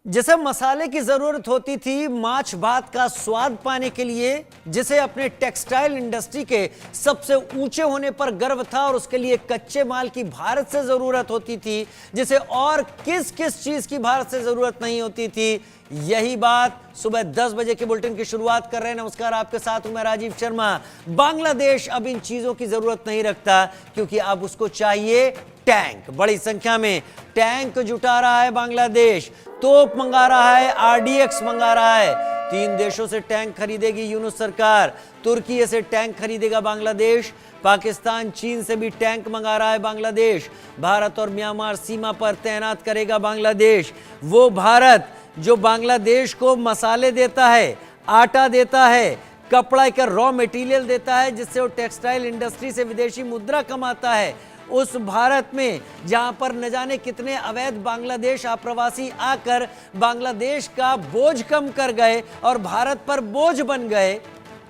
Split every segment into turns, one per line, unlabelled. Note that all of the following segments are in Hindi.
जिसे मसाले की जरूरत होती थी माछ भात का स्वाद पाने के लिए, जिसे अपने टेक्सटाइल इंडस्ट्री के सबसे ऊंचे होने पर गर्व था और उसके लिए कच्चे माल की भारत से जरूरत होती थी, जिसे और किस किस चीज की भारत से जरूरत नहीं होती थी, यही बात सुबह 10 बजे के बुलेटिन की शुरुआत कर रहे हैं। नमस्कार, आपके साथ हूं मैं राजीव शर्मा। बांग्लादेश अब इन चीजों की जरूरत नहीं रखता क्योंकि अब उसको चाहिए टैंक। बड़ी संख्या में टैंक जुटा रहा है बांग्लादेश, तोप मंगा रहा है, आरडीएक्स मंगा रहा है। 3 देशों से टैंक खरीदेगी यूनुस सरकार। तुर्की से टैंक खरीदेगा बांग्लादेश, पाकिस्तान चीन से भी टैंक मंगा रहा है बांग्लादेश। भारत और म्यांमार सीमा पर तैनात करेगा बांग्लादेश। वो भारत जो बांग्लादेश को मसाले देता है, आटा देता है, कपड़ा का रॉ मटेरियल देता है, जिससे वो टेक्सटाइल इंडस्ट्री से विदेशी मुद्रा कमाता है, उस भारत में जहां पर न जाने कितने अवैध बांग्लादेश आप्रवासी आकर बांग्लादेश का बोझ कम कर गए और भारत पर बोझ बन गए,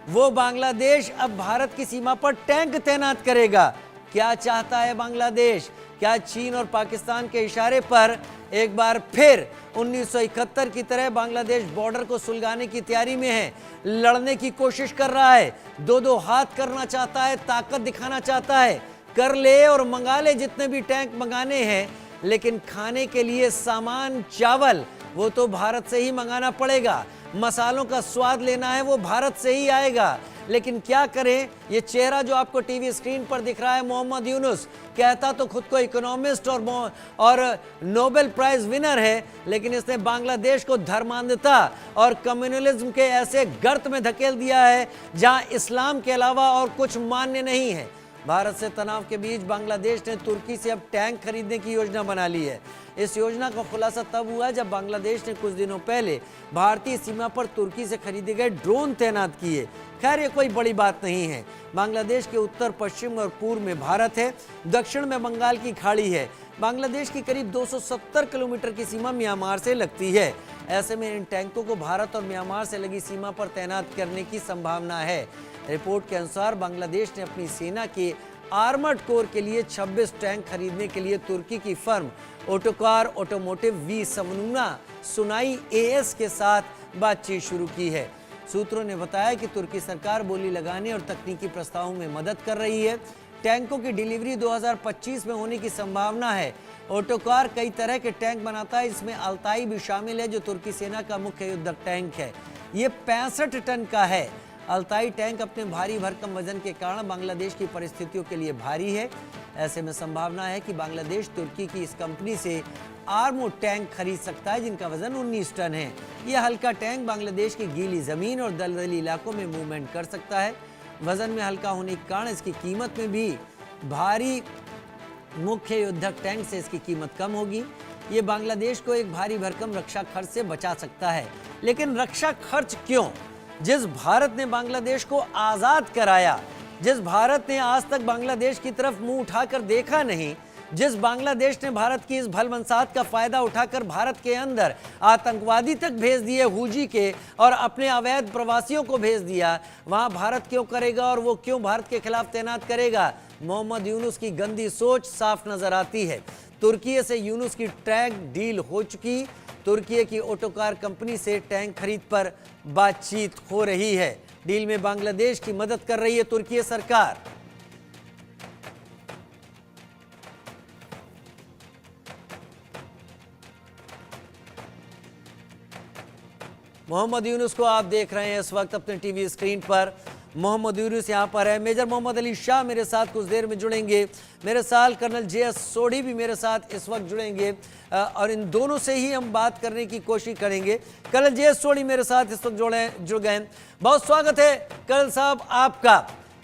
वो बांग्लादेश अब भारत की सीमा पर टैंक तैनात करेगा। क्या चाहता है बांग्लादेश? क्या चीन और पाकिस्तान के इशारे पर एक बार फिर 1971 की तरह बांग्लादेश बॉर्डर को सुलगाने की तैयारी में है, लड़ने की कोशिश कर रहा है, दो हाथ करना चाहता है, ताकत दिखाना चाहता है? कर ले और मंगा ले जितने भी टैंक मंगाने हैं, लेकिन खाने के लिए सामान, चावल, वो तो भारत से ही मंगाना पड़ेगा। मसालों का स्वाद लेना है वो भारत से ही आएगा। लेकिन क्या करें, ये चेहरा जो आपको टीवी स्क्रीन पर दिख रहा है, मोहम्मद यूनुस, कहता तो खुद को इकोनॉमिस्ट और नोबेल प्राइज विनर है, लेकिन इसने बांग्लादेश को धर्मांधता और कम्युनलिज्म के ऐसे गर्त में धकेल दिया है जहां इस्लाम के अलावा और कुछ मान्य नहीं है। भारत से तनाव के बीच बांग्लादेश ने तुर्की से अब टैंक खरीदने की योजना बना ली है। इस योजना का खुलासा तब हुआ जब बांग्लादेश ने कुछ दिनों पहले भारतीय सीमा पर तुर्की से खरीदे गए ड्रोन तैनात किए। खैर, ये कोई बड़ी बात नहीं है। बांग्लादेश के उत्तर, पश्चिम और पूर्व में भारत है, दक्षिण में बंगाल की खाड़ी है। बांग्लादेश की करीब 270 किलोमीटर की सीमा म्यांमार से लगती है। ऐसे में इन टैंकों को भारत और म्यांमार से लगी सीमा पर तैनात करने की संभावना है। रिपोर्ट के अनुसार बांग्लादेश ने अपनी सेना के आर्मर्ड कोर के लिए 26 टैंक खरीदने के लिए तुर्की की फर्म ओटोकार ऑटोमोटिव वी सवनुना सुनाई एएस के साथ बातचीत शुरू की है। सूत्रों ने बताया कि तुर्की सरकार बोली लगाने और तकनीकी प्रस्तावों में मदद कर रही है। टैंकों की डिलीवरी 2025 में होने की संभावना है। ओटोकार कई तरह के टैंक बनाता है, इसमें अल्ताई भी शामिल है जो तुर्की सेना का मुख्य युद्धक टैंक है। ये 65 टन का है। अल्ताई टैंक अपने भारी भरकम वजन के कारण बांग्लादेश की परिस्थितियों के लिए भारी है। ऐसे में संभावना है कि बांग्लादेश तुर्की की इस कंपनी से आर्मो टैंक खरीद सकता है जिनका वजन 19 टन है। यह हल्का टैंक बांग्लादेश की गीली जमीन और दलदली इलाकों में मूवमेंट कर सकता है। वजन में हल्का होने के कारण इसकी कीमत में भी भारी मुख्य युद्धक टैंक से इसकी कीमत कम होगी। ये बांग्लादेश को एक भारी भरकम रक्षा खर्च से बचा सकता है। लेकिन रक्षा खर्च क्यों? जिस भारत ने बांग्लादेश को आजाद कराया, जिस भारत ने आज तक बांग्लादेश की तरफ मुंह उठाकर देखा नहीं, जिस बांग्लादेश ने भारत की इस भलमनसाहत का फायदा उठाकर भारत के अंदर आतंकवादी तक भेज दिए हुजी के और अपने अवैध प्रवासियों को भेज दिया, वहां भारत क्यों करेगा और वो क्यों भारत के खिलाफ तैनात करेगा? मोहम्मद यूनुस की गंदी सोच साफ नजर आती है। तुर्की से यूनुस की टैंक डील हो चुकी। तुर्की की ऑटोकार कंपनी से टैंक खरीद पर बातचीत हो रही है। डील में बांग्लादेश की मदद कर रही है तुर्की सरकार। मोहम्मद यूनुस को आप देख रहे हैं इस वक्त अपने टीवी स्क्रीन पर। मोहम्मद यूनुस यहाँ पर है। मेजर मोहम्मद अली शाह मेरे साथ कुछ देर में जुड़ेंगे। मेरे साथ कर्नल JS सोढ़ी भी मेरे साथ इस वक्त जुड़ेंगे और इन दोनों से ही हम बात करने की कोशिश करेंगे। कर्नल JS सोढ़ी मेरे साथ इस वक्त जुड़ गए। बहुत स्वागत है कर्नल साहब आपका।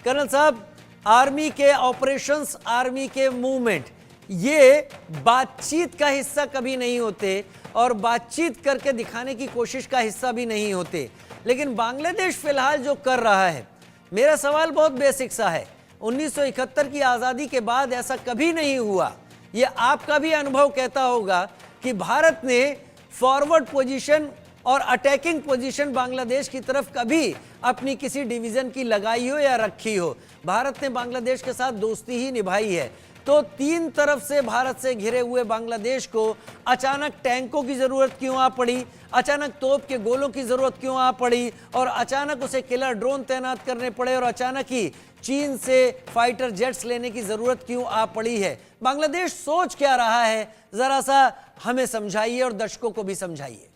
कर्नल साहब, आर्मी के ऑपरेशंस, आर्मी के मूवमेंट, ये बातचीत का हिस्सा कभी नहीं होते और बातचीत करके दिखाने की कोशिश का हिस्सा भी नहीं होते, लेकिन बांग्लादेश फिलहाल जो कर रहा है, मेरा सवाल बहुत बेसिक सा है। 1971 की आज़ादी के बाद ऐसा कभी नहीं हुआ। ये आपका भी अनुभव कहता होगा कि भारत ने फॉरवर्ड पोजीशन और अटैकिंग पोजीशन बांग्लादेश की तरफ कभी अपनी किसी डिवीज़न की लगाई हो या रखी हो। भारत ने बांग्लादेश के साथ दोस्ती ही निभाई है। तो तीन तरफ से भारत से घिरे हुए बांग्लादेश को अचानक टैंकों की जरूरत क्यों आ पड़ी, अचानक तोप के गोलों की जरूरत क्यों आ पड़ी, और अचानक उसे किलर ड्रोन तैनात करने पड़े, और अचानक ही चीन से फाइटर जेट्स लेने की जरूरत क्यों आ पड़ी है। बांग्लादेश सोच क्या रहा है, जरा सा हमें समझाइए और दर्शकों को भी समझाइए।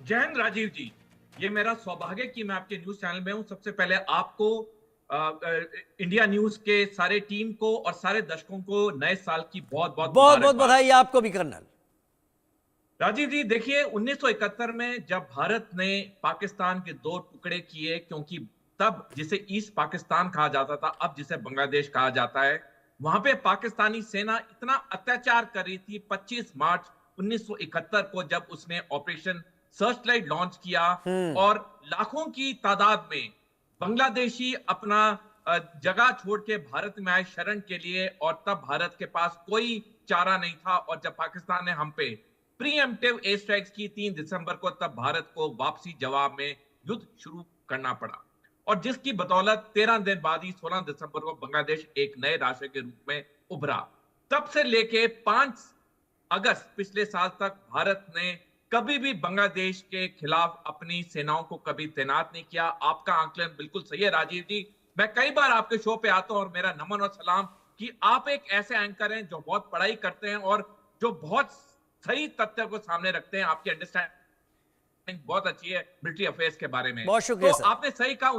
जय हिंद राजीव जी, ये मेरा सौभाग्य कि मैं आपके न्यूज चैनल में हूं। सबसे पहले आपको इंडिया न्यूज के सारे टीम को और सारे दर्शकों को नए साल की बहुत बहुत
बहुत बहुत बधाई आपको भी कर्नल।
राजीव जी, देखिए 1971 में जब भारत ने पाकिस्तान के दो टुकड़े किए, क्योंकि तब जिसे ईस्ट पाकिस्तान कहा जाता था, अब जिसे बांग्लादेश कहा जाता है, वहां पे पाकिस्तानी सेना इतना अत्याचार कर रही थी। 25 मार्च 1971 को जब उसने ऑपरेशन सर्च लाइट लॉन्च किया और लाखों की तादाद में बांग्लादेशी अपना जगह छोड़ के भारत में आए शरण के लिए, और तब भारत के पास कोई चारा नहीं था। और जब पाकिस्तान ने हम पे प्रीएम्प्टिव एयर स्ट्राइक्स की 3 दिसंबर को, तब भारत को वापसी जवाब में युद्ध शुरू करना पड़ा, और जिसकी बदौलत 13 दिन बाद ही 16 दिसंबर को बांग्लादेश एक नए राष्ट्र के रूप में उभरा। तब से लेके 5 अगस्त पिछले साल तक भारत ने कभी भी बांग्लादेश के खिलाफ अपनी सेनाओं को कभी तैनात नहीं किया। आपका आंकलन बिल्कुल सही है राजीव जी। मैं कई बार आपके शो पे आता हूं और मेरा नमन और सलाम कि आप एक ऐसे एंकर हैं जो बहुत पढ़ाई करते हैं और जो बहुत सही तथ्य को सामने रखते हैं। आपकी अंडरस्टैंडिंग बहुत अच्छी है मिलिट्री अफेयर्स के बारे में।
बहुत शुक्रिया सर।
आपने सही कहा,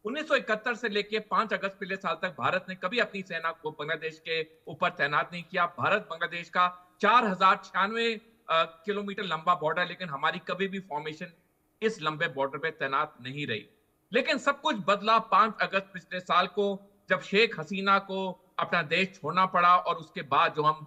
1971 से लेके 5 अगस्त पिछले साल तक भारत ने कभी अपनी सेना को बांग्लादेश के ऊपर तैनात नहीं किया। भारत बांग्लादेश का 4096 किलोमीटर लंबा बॉर्डर, लेकिन हमारी कभी भी फॉर्मेशन इस लंबे बॉर्डर पे तैनात नहीं रही। लेकिन सब कुछ बदला 5 अगस्त पिछले साल को, जब शेख हसीना को अपना देश छोड़ना पड़ा। और उसके बाद जो हम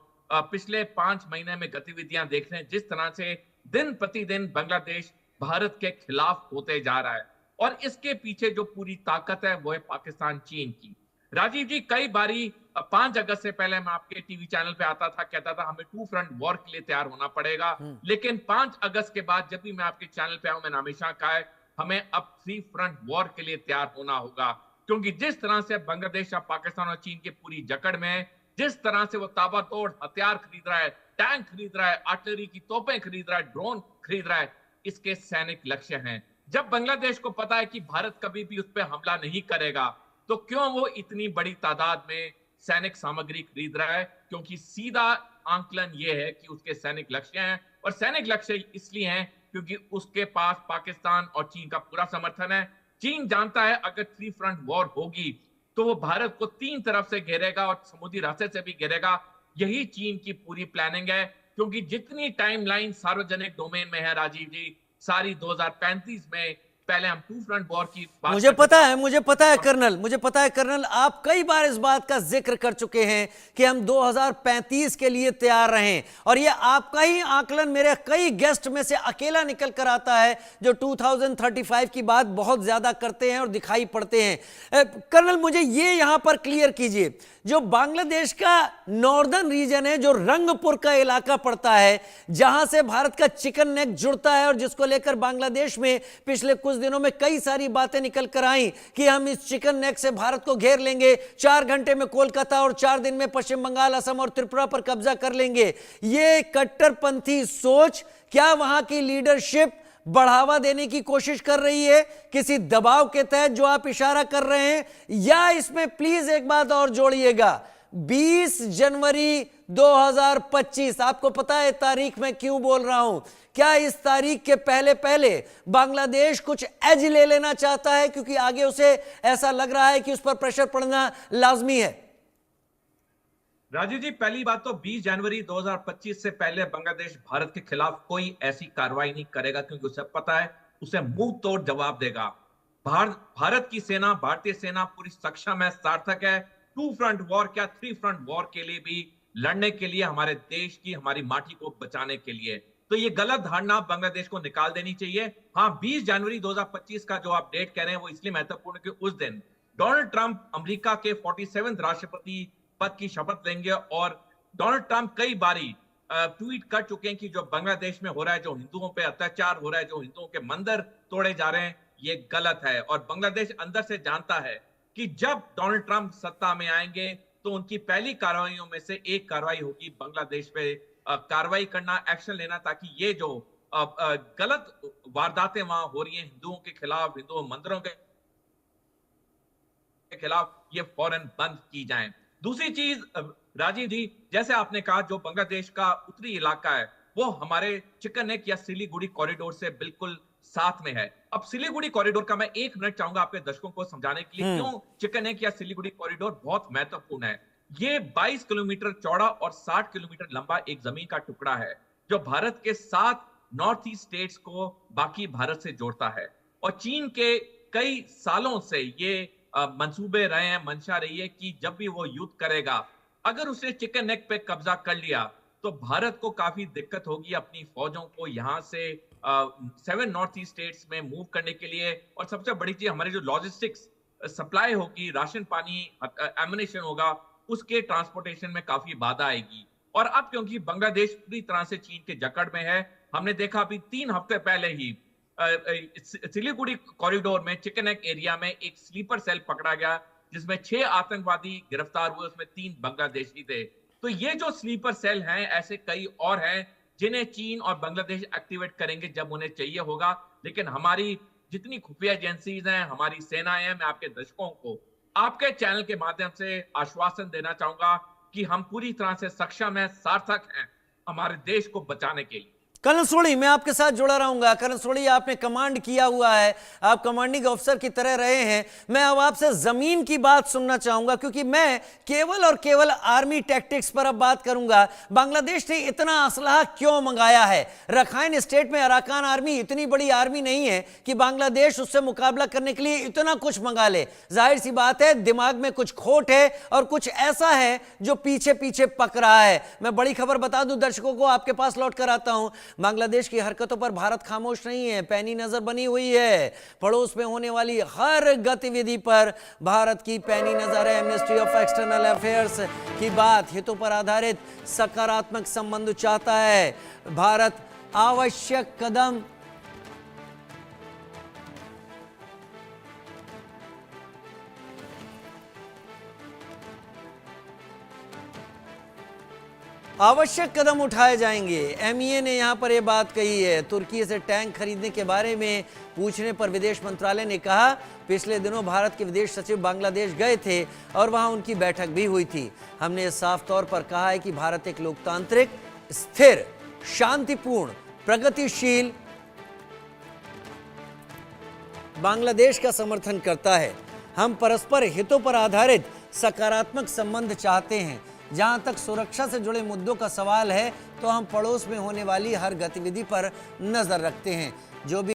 पिछले 5 महीने में गतिविधियां देख रहे हैं, जिस तरह से दिन प्रतिदिन बांग्लादेश भारत के खिलाफ होते जा रहा है, और इसके पीछे जो पूरी ताकत है वो है पाकिस्तान चीन की। राजीव जी, कई बारी 5 अगस्त से पहले मैं आपके टीवी चैनल पे आता था, कहता था हमें 2 फ्रंट वॉर के लिए तैयार होना पड़ेगा। लेकिन 5 अगस्त के बाद जब भी मैं आपके चैनल पे आऊं, मैंने हमेशा कहा है हमें अब 3 फ्रंट वॉर के लिए तैयार होना होगा। क्योंकि जिस तरह से बांग्लादेश अब पाकिस्तान और चीन के पूरी जकड़ में है, जिस तरह से वो ताबड़तोड़ हथियार खरीद रहा है, टैंक खरीद रहा है, आर्टिलरी की तोपें खरीद रहा है, ड्रोन खरीद रहा है, इसके सैनिक लक्ष्य हैं। जब बांग्लादेश को पता है कि भारत कभी भी उस पर हमला नहीं करेगा, तो क्यों वो इतनी बड़ी तादाद में सैनिक सामग्री खरीद रहा है? क्योंकि सीधा आंकलन ये है कि उसके सैनिक लक्ष्य हैं, और सैनिक लक्ष्य इसलिए हैं क्योंकि उसके पास पाकिस्तान और चीन का पूरा समर्थन है। चीन जानता है अगर 3 फ्रंट वॉर होगी तो वो भारत को 3 तरफ से घेरेगा और समुद्री रास्ते से भी घेरेगा। यही चीन की पूरी प्लानिंग है, क्योंकि जितनी टाइमलाइन सार्वजनिक डोमेन में है राजीव जी, सारी 2035 में पहले हम 2 फ्रंट वॉर की बात
मुझे पता है कर्नल, मुझे पता है कर्नल, आप कई बार इस बात का जिक्र कर चुके हैं कि हम 2035 के लिए तैयार रहें, और ये आपका ही आकलन मेरे कई गेस्ट में से अकेला निकल कर आता है जो 2035 की बात बहुत ज्यादा करते हैं और दिखाई पड़ते हैं। कर्नल, मुझे ये यहां पर क्लियर कीजिए, जो बांग्लादेश का नॉर्दर्न रीजन है, जो रंगपुर का इलाका पड़ता है, जहां से भारत का चिकन नेक जुड़ता है, और जिसको लेकर बांग्लादेश में पिछले कुछ दिनों में कई सारी बातें निकल कर आई कि हम इस चिकन नेक से भारत को घेर लेंगे, 4 घंटे में कोलकाता और 4 दिन में पश्चिम बंगाल, असम और त्रिपुरा पर कब्जा कर लेंगे। ये कट्टरपंथी सोच क्या वहां की लीडरशिप बढ़ावा देने की कोशिश कर रही है किसी दबाव के तहत जो आप इशारा कर रहे हैं, या इसमें प्लीज एक बात और जोड़िएगा, 20 जनवरी 2025, आपको पता है तारीख मैं क्यों बोल रहा हूं? क्या इस तारीख के पहले पहले बांग्लादेश कुछ एज ले लेना चाहता है, क्योंकि आगे उसे ऐसा लग रहा है कि उस पर प्रेशर पड़ना लाजमी है?
राजीव जी, पहली बात तो 20 जनवरी 2025 से पहले बांग्लादेश भारत के खिलाफ कोई ऐसी कार्रवाई नहीं करेगा, क्योंकि उसे पता है उसे मुंह तोड़ जवाब देगा। भारत की सेना, भारतीय सेना पूरी सक्षम है, सार्थक है 2 फ्रंट वॉर क्या 3 फ्रंट वॉर के लिए भी लड़ने के लिए, हमारे देश की, हमारी माटी को बचाने के लिए। तो ये गलत धारणा बांग्लादेश को निकाल देनी चाहिए। हाँ, 20 जनवरी 2025 का जो आप डेट कह रहे हैं वो इसलिए महत्वपूर्ण कि उस दिन डोनाल्ड ट्रंप अमेरिका के 47वें राष्ट्रपति पद की शपथ लेंगे, और डोनाल्ड ट्रंप कई बारी ट्वीट कर चुके हैं कि जो बांग्लादेश में हो रहा है, जो हिंदुओं पे अत्याचार हो रहा है, जो हिंदुओं के मंदिर तोड़े जा रहे हैं, ये गलत है। और बांग्लादेश अंदर से जानता है कि जब डोनाल्ड ट्रंप सत्ता में आएंगे तो उनकी पहली कार्रवाइयों में से एक कार्रवाई होगी बांग्लादेश पे कार्रवाई करना, एक्शन लेना, ताकि ये जो गलत वारदातें वहां हो रही हैं हिंदुओं के खिलाफ, हिंदू मंदिरों के खिलाफ, ये फौरन बंद की जाएं। दूसरी चीज राजीव जी, जैसे आपने कहा, जो बांग्लादेश का उत्तरी इलाका है वो हमारे चिकन नेक या सिलीगुड़ी कॉरिडोर से बिल्कुल साथ में है। अब सिलीगुड़ी कॉरिडोर का मैं 1 मिनट चाहूंगा आपके दर्शकों को समझाने के लिए क्यों चिकन नेक या सिलीगुड़ी कॉरिडोर बहुत महत्वपूर्ण है। ये 22 किलोमीटर चौड़ा और 60 किलोमीटर लंबा एक जमीन का टुकड़ा है जो भारत के 7 नॉर्थ ईस्ट स्टेट्स को बाकी भारत से जोड़ता है। और चीन के कई सालों से ये मंसूबे रहे हैं, मंशा रही है कि जब भी वो युद्ध करेगा, अगर उसने चिकन नेक पे कब्जा कर लिया तो भारत को काफी दिक्कत होगी अपनी फौजों को यहां से 7 नॉर्थ ईस्ट स्टेट्स में मूव करने के लिए। और सबसे बड़ी चीज, हमारी जो लॉजिस्टिक्स सप्लाई होगी, राशन पानी, एमुनेशन होगा, उसके ट्रांसपोर्टेशन में काफी बाधा आएगी। और अब क्योंकि बांग्लादेश पूरी तरह से चीन के जकड़ में है, हमने देखा अभी 3 हफ्ते पहले ही सिलीगुड़ी कॉरिडोर में चिकन नेक एरिया में एक स्लीपर सेल पकड़ा गया जिसमें 6 आतंकवादी गिरफ्तार हुए, उसमें 3 बांग्लादेशी थे। तो ये जो स्लीपर सेल हैं, ऐसे कई और हैं जिन्हें चीन और बांग्लादेश एक्टिवेट करेंगे जब उन्हें चाहिए होगा। लेकिन हमारी जितनी खुफिया एजेंसीज हैं, हमारी सेनाएं हैं, मैं आपके दर्शकों को आपके चैनल के माध्यम से आश्वासन देना चाहूंगा कि हम पूरी तरह से सक्षम हैं, सार्थक हैं हमारे देश को बचाने के लिए।
कर्नल सोढ़ी, मैं आपके साथ जुड़ा रहूंगा। कर्नल सोढ़ी, आपने कमांड किया हुआ है, आप कमांडिंग ऑफिसर की तरह रहे हैं। मैं अब आपसे जमीन की बात सुनना चाहूंगा, क्योंकि मैं केवल और केवल आर्मी टैक्टिक्स पर अब बात करूंगा। बांग्लादेश ने इतना असलहा क्यों मंगाया है? रखाइन स्टेट में अराकान आर्मी इतनी बड़ी आर्मी नहीं है कि बांग्लादेश उससे मुकाबला करने के लिए इतना कुछ मंगा ले। जाहिर सी बात है, दिमाग में कुछ खोट है और कुछ ऐसा है जो पीछे पीछे पक रहा है। मैं बड़ी खबर बता दूं दर्शकों को, आपके पास लौट कर आता हूं। बांग्लादेश की हरकतों पर भारत खामोश नहीं है, पैनी नजर बनी हुई है। पड़ोस में होने वाली हर गतिविधि पर भारत की पैनी नजर है। मिनिस्ट्री ऑफ एक्सटर्नल अफेयर्स की बात, हितों पर आधारित सकारात्मक संबंध चाहता है। भारत आवश्यक कदम उठाए जाएंगे। एमईए ने यहां पर यह बात कही है। तुर्की से टैंक खरीदने के बारे में पूछने पर विदेश मंत्रालय ने कहा, पिछले दिनों भारत के विदेश सचिव बांग्लादेश गए थे और वहां उनकी बैठक भी हुई थी। हमने साफ तौर पर कहा है कि भारत एक लोकतांत्रिक, स्थिर, शांतिपूर्ण, प्रगतिशील बांग्लादेश का समर्थन करता है। हम परस्पर हितों पर आधारित सकारात्मक संबंध चाहते हैं। जहां तक सुरक्षा से जुड़े मुद्दों का सवाल है, तो हम पड़ोस में होने वाली हर गतिविधि पर नजर रखते हैं। जो भी